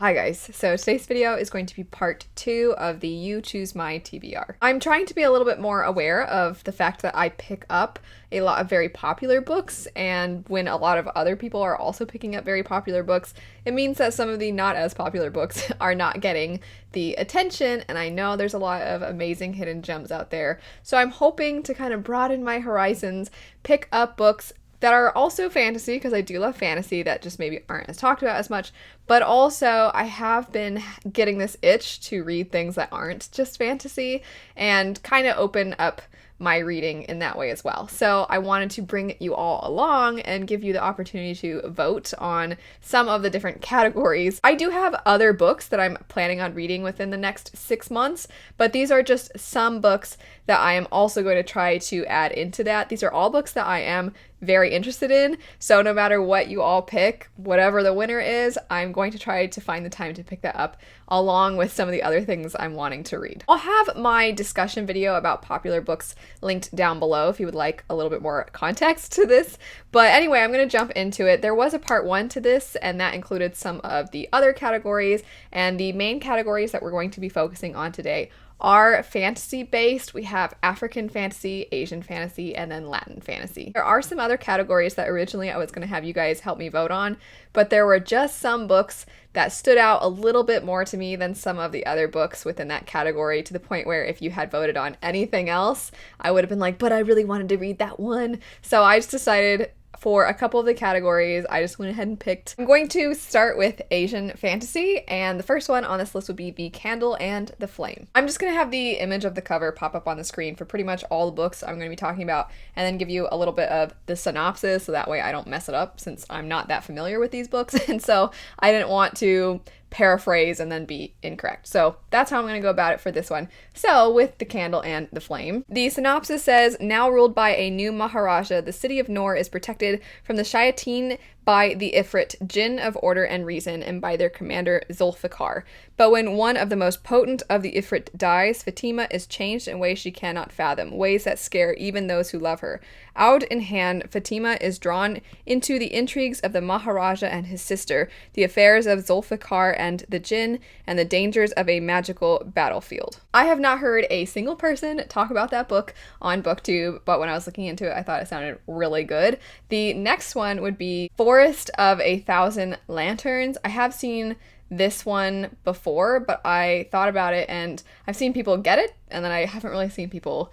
Hi guys, so today's video is going to be part 2 of the You Choose My TBR. I'm trying to be a little bit more aware of the fact that I pick up a lot of very popular books, and when a lot of other people are also picking up very popular books, it means that some of the not as popular books are not getting the attention, and I know there's a lot of amazing hidden gems out there. So I'm hoping to kind of broaden my horizons, pick up books that are also fantasy, because I do love fantasy, that just maybe aren't as talked about as much, but also I have been getting this itch to read things that aren't just fantasy and kind of open up my reading in that way as well. So I wanted to bring you all along and give you the opportunity to vote on some of the different categories. I do have other books that I'm planning on reading within the next 6 months, but these are just some books that I am also going to try to add into that. These are all books that I am very interested in, so no matter what you all pick, whatever the winner is, I'm going to try to find the time to pick that up along with some of the other things I'm wanting to read. I'll have my discussion video about popular books linked down below if you would like a little bit more context to this. But anyway, I'm going to jump into it. There was a part 1 to this, and that included some of the other categories, and the main categories that we're going to be focusing on today are fantasy-based. We have African fantasy, Asian fantasy, and then Latin fantasy. There are some other categories that originally I was going to have you guys help me vote on, but there were just some books that stood out a little bit more to me than some of the other books within that category, to the point where if you had voted on anything else, I would have been like, but I really wanted to read that one. So I just decided for a couple of the categories, I just went ahead and picked. I'm going to start with Asian fantasy, and the first one on this list would be The Candle and the Flame. I'm just going to have the image of the cover pop up on the screen for pretty much all the books I'm going to be talking about, and then give you a little bit of the synopsis, so that way I don't mess it up, since I'm not that familiar with these books, and so I didn't want to paraphrase and then be incorrect. So that's how I'm going to go about it for this one. So with The Candle and the Flame, the synopsis says, now ruled by a new Maharaja, the city of Noor is protected from the Shayateen by the Ifrit, Jinn of Order and Reason, and by their commander Zulfikar. But when one of the most potent of the Ifrit dies, Fatima is changed in ways she cannot fathom, ways that scare even those who love her. Out in hand, Fatima is drawn into the intrigues of the Maharaja and his sister, the affairs of Zulfikar and the Jinn, and the dangers of a magical battlefield. I have not heard a single person talk about that book on BookTube, but when I was looking into it, I thought it sounded really good. The next one would be Forest of a Thousand Lanterns. I have seen this one before, but I thought about it and I've seen people get it, and then I haven't really seen people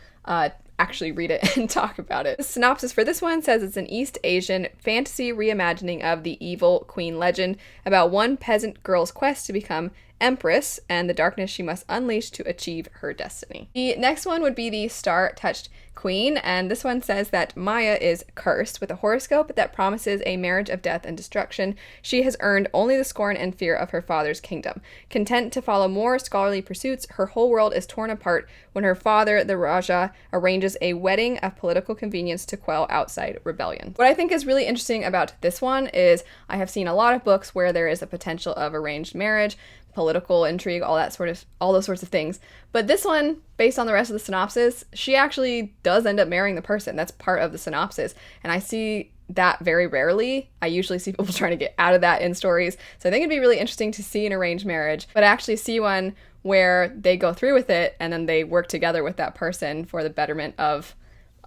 actually read it and talk about it. The synopsis for this one says it's an East Asian fantasy reimagining of the evil queen legend about one peasant girl's quest to become empress and the darkness she must unleash to achieve her destiny. The next one would be the Star-Touched Queen, and this one says that Maya is cursed with a horoscope that promises a marriage of death and destruction. She has earned only the scorn and fear of her father's kingdom. Content to follow more scholarly pursuits, her whole world is torn apart when her father, the Raja, arranges a wedding of political convenience to quell outside rebellion. What I think is really interesting about this one is I have seen a lot of books where there is a potential of arranged marriage, political intrigue, all those sorts of things. But this one, based on the rest of the synopsis, she actually does end up marrying the person. That's part of the synopsis. And I see that very rarely. I usually see people trying to get out of that in stories. So I think it'd be really interesting to see an arranged marriage, but actually see one where they go through with it and then they work together with that person for the betterment of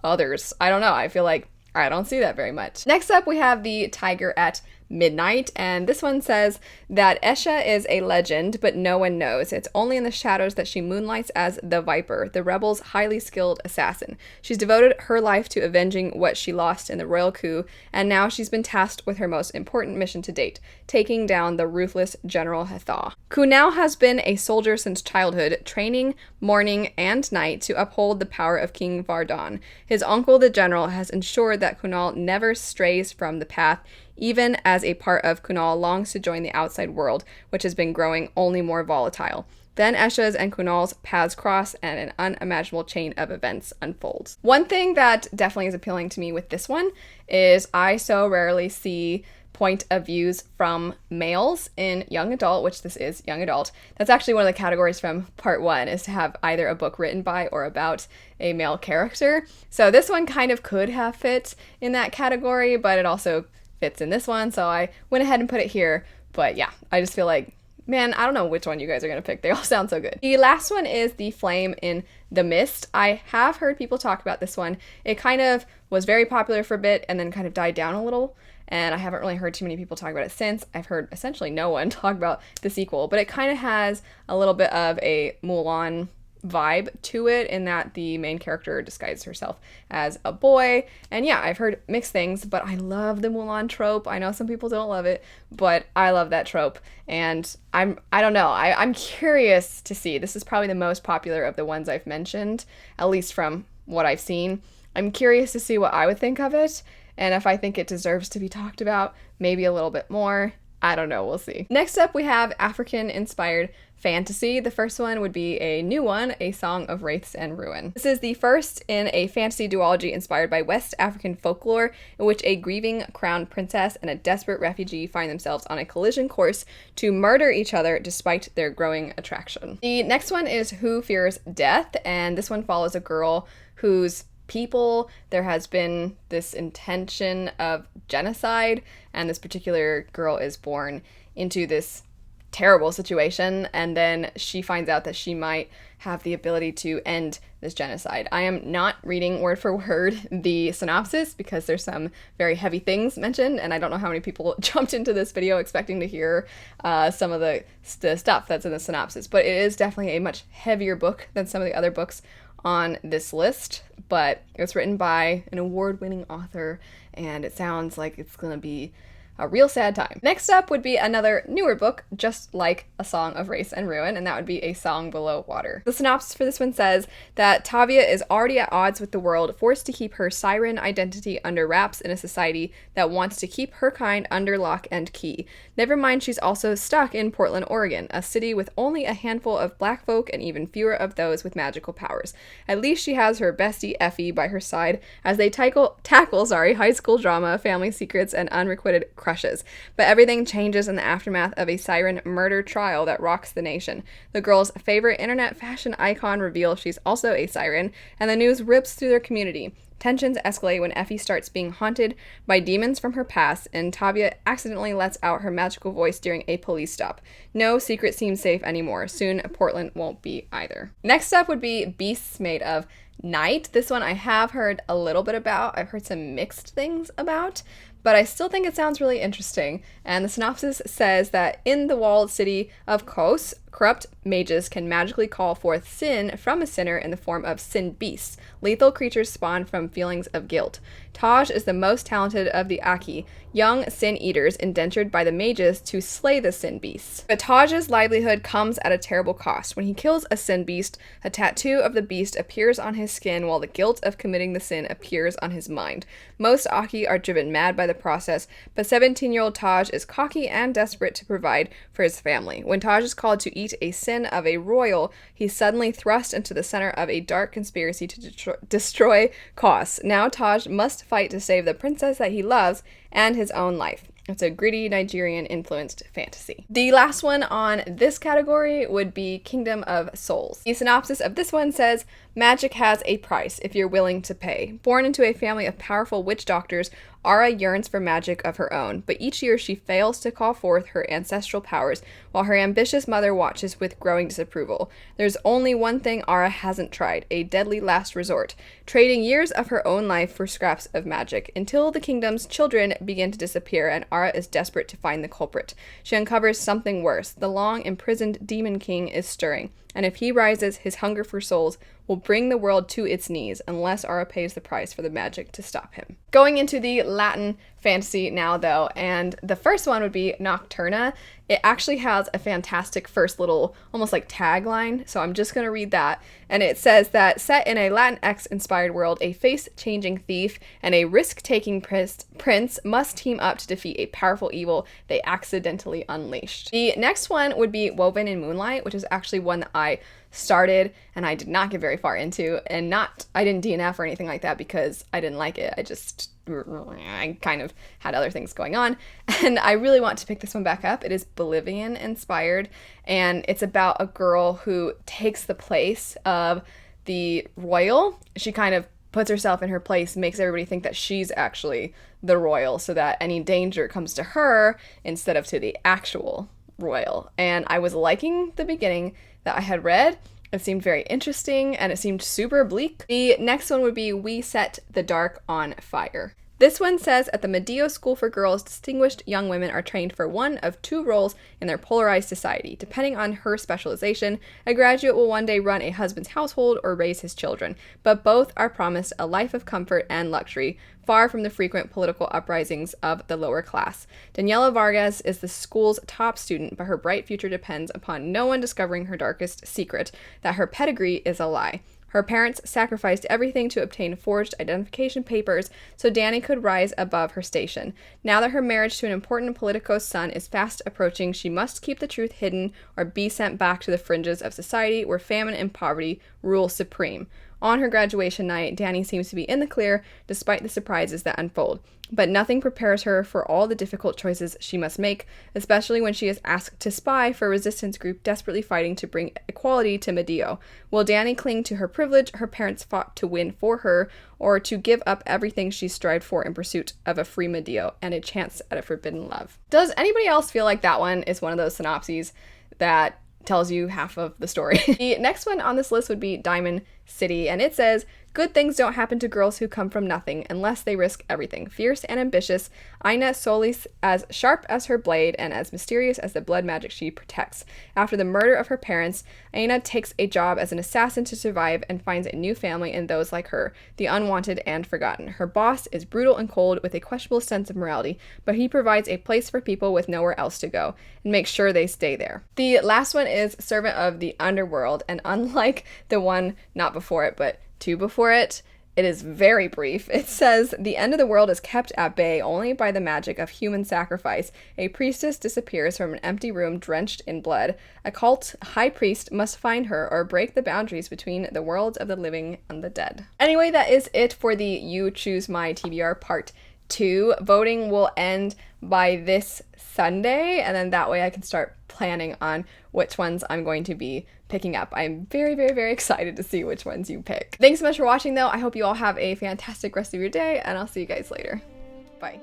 others. I don't know. I feel like I don't see that very much. Next up, we have The Tiger at Midnight, and this one says that Esha is a legend, but no one knows. It's only in the shadows that she moonlights as the Viper, the rebel's highly skilled assassin. She's devoted her life to avenging what she lost in the royal coup, and now she's been tasked with her most important mission to date, taking down the ruthless General Hathah. Kunal has been a soldier since childhood, training morning and night to uphold the power of King Vardon. His uncle, the general, has ensured that Kunal never strays from the path, even as a part of Kunal longs to join the outside world, which has been growing only more volatile. Then Esha's and Kunal's paths cross and an unimaginable chain of events unfolds. One thing that definitely is appealing to me with this one is I so rarely see point of views from males in young adult, which this is young adult. That's actually one of the categories from part 1, is to have either a book written by or about a male character. So this one kind of could have fit in that category, but it also fits in this one, so I went ahead and put it here. But yeah, I just feel like Man, I don't know which one you guys are going to pick. They all sound so good. The last one is The Flame in the Mist. I have heard people talk about this one. It kind of was very popular for a bit and then kind of died down a little, and I haven't really heard too many people talk about it since. I've heard essentially no one talk about the sequel, but it kind of has a little bit of a Mulan vibe to it in that the main character disguises herself as a boy. And yeah, I've heard mixed things, but I love the Mulan trope. I know some people don't love it, but I love that trope. And I don't know. I'm curious to see. This is probably the most popular of the ones I've mentioned, at least from what I've seen. I'm curious to see what I would think of it, and if I think it deserves to be talked about, maybe a little bit more. I don't know, we'll see. Next up, we have African-inspired fantasy. The first one would be a new one, A Song of Wraiths and Ruin. This is the first in a fantasy duology inspired by West African folklore, in which a grieving crown princess and a desperate refugee find themselves on a collision course to murder each other despite their growing attraction. The next one is Who Fears Death, and this one follows a girl whose there has been this intention of genocide, and this particular girl is born into this terrible situation, and then she finds out that she might have the ability to end this genocide. I am not reading word for word the synopsis because there's some very heavy things mentioned, and I don't know how many people jumped into this video expecting to hear some of the stuff that's in the synopsis, but it is definitely a much heavier book than some of the other books on this list, but it's written by an award-winning author, and it sounds like it's gonna be a real sad time. Next up would be another newer book, just like A Song of Wraiths and Ruin, and that would be A Song Below Water. The synopsis for this one says that Tavia is already at odds with the world, forced to keep her siren identity under wraps in a society that wants to keep her kind under lock and key. Never mind, she's also stuck in Portland, Oregon, a city with only a handful of black folk and even fewer of those with magical powers. At least she has her bestie Effie by her side as they tackle high school drama, family secrets, and unrequited crushes. But everything changes in the aftermath of a siren murder trial that rocks the nation. The girl's favorite internet fashion icon reveals she's also a siren, and the news rips through their community. Tensions escalate when Effie starts being haunted by demons from her past, and Tavia accidentally lets out her magical voice during a police stop. No secret seems safe anymore. Soon, Portland won't be either. Next up would be Beasts Made of Night. This one I have heard a little bit about. I've heard some mixed things about, but I still think it sounds really interesting. And the synopsis says that in the walled city of Kos, corrupt mages can magically call forth sin from a sinner in the form of sin beasts, lethal creatures spawned from feelings of guilt. Taj is the most talented of the Aki, young sin eaters indentured by the mages to slay the sin beasts. But Taj's livelihood comes at a terrible cost. When he kills a sin beast, a tattoo of the beast appears on his skin while the guilt of committing the sin appears on his mind. Most Aki are driven mad by the process, but 17-year-old Taj is cocky and desperate to provide for his family. When Taj is called to eat a sin of a royal, he's suddenly thrust into the center of a dark conspiracy to destroy Kos. Now Taj must fight to save the princess that he loves and his own life. It's a gritty Nigerian-influenced fantasy. The last one on this category would be Kingdom of Souls. The synopsis of this one says, magic has a price if you're willing to pay. Born into a family of powerful witch doctors, Ara yearns for magic of her own, but each year she fails to call forth her ancestral powers, while her ambitious mother watches with growing disapproval. There's only one thing Ara hasn't tried, a deadly last resort, trading years of her own life for scraps of magic, until the kingdom's children begin to disappear and Ara is desperate to find the culprit. She uncovers something worse. The long-imprisoned Demon King is stirring, and if he rises, his hunger for souls will bring the world to its knees unless Ara pays the price for the magic to stop him. Going into the Latin fantasy now, though, and the first one would be Nocturna. It actually has a fantastic first little, almost like tagline, so I'm just going to read that. And it says that set in a Latinx-inspired world, a face-changing thief and a risk-taking prince must team up to defeat a powerful evil they accidentally unleashed. The next one would be Woven in Moonlight, which is actually one that I started and I did not get very far into, and I didn't DNF or anything like that because I didn't like it. I kind of had other things going on, and I really want to pick this one back up. It is Bolivian inspired, and it's about a girl who takes the place of the royal. She kind of puts herself in her place, makes everybody think that she's actually the royal so that any danger comes to her instead of to the actual royal, and I was liking the beginning that I had read. It seemed very interesting, and it seemed super bleak. The next one would be We Set the Dark on Fire. This one says, at the Medio School for Girls, distinguished young women are trained for one of two roles in their polarized society. Depending on her specialization, a graduate will one day run a husband's household or raise his children, but both are promised a life of comfort and luxury, far from the frequent political uprisings of the lower class. Daniela Vargas is the school's top student, but her bright future depends upon no one discovering her darkest secret, that her pedigree is a lie. Her parents sacrificed everything to obtain forged identification papers so Danny could rise above her station. Now that her marriage to an important Politico's son is fast approaching, she must keep the truth hidden or be sent back to the fringes of society where famine and poverty rule supreme. On her graduation night, Danny seems to be in the clear despite the surprises that unfold. But nothing prepares her for all the difficult choices she must make, especially when she is asked to spy for a resistance group desperately fighting to bring equality to Medio. Will Danny cling to her privilege her parents fought to win for her, or to give up everything she strived for in pursuit of a free Medio and a chance at a forbidden love? Does anybody else feel like that one is one of those synopses that tells you half of the story? The next one on this list would be Diamond City, and it says, good things don't happen to girls who come from nothing unless they risk everything. Fierce and ambitious, Ina Solis, as sharp as her blade and as mysterious as the blood magic she protects. After the murder of her parents, Ina takes a job as an assassin to survive and finds a new family in those like her, the unwanted and forgotten. Her boss is brutal and cold with a questionable sense of morality, but he provides a place for people with nowhere else to go and makes sure they stay there. The last one is Servant of the Underworld, and unlike the one not before it, but two before it, it is very brief. It says, the end of the world is kept at bay only by the magic of human sacrifice. A priestess disappears from an empty room drenched in blood. A cult high priest must find her or break the boundaries between the worlds of the living and the dead. Anyway, that is it for the You Choose My TBR Part 2. Voting will end by this Sunday, and then that way I can start planning on which ones I'm going to be picking up. I'm very, very, very excited to see which ones you pick. Thanks so much for watching, though. I hope you all have a fantastic rest of your day, and I'll see you guys later. Bye.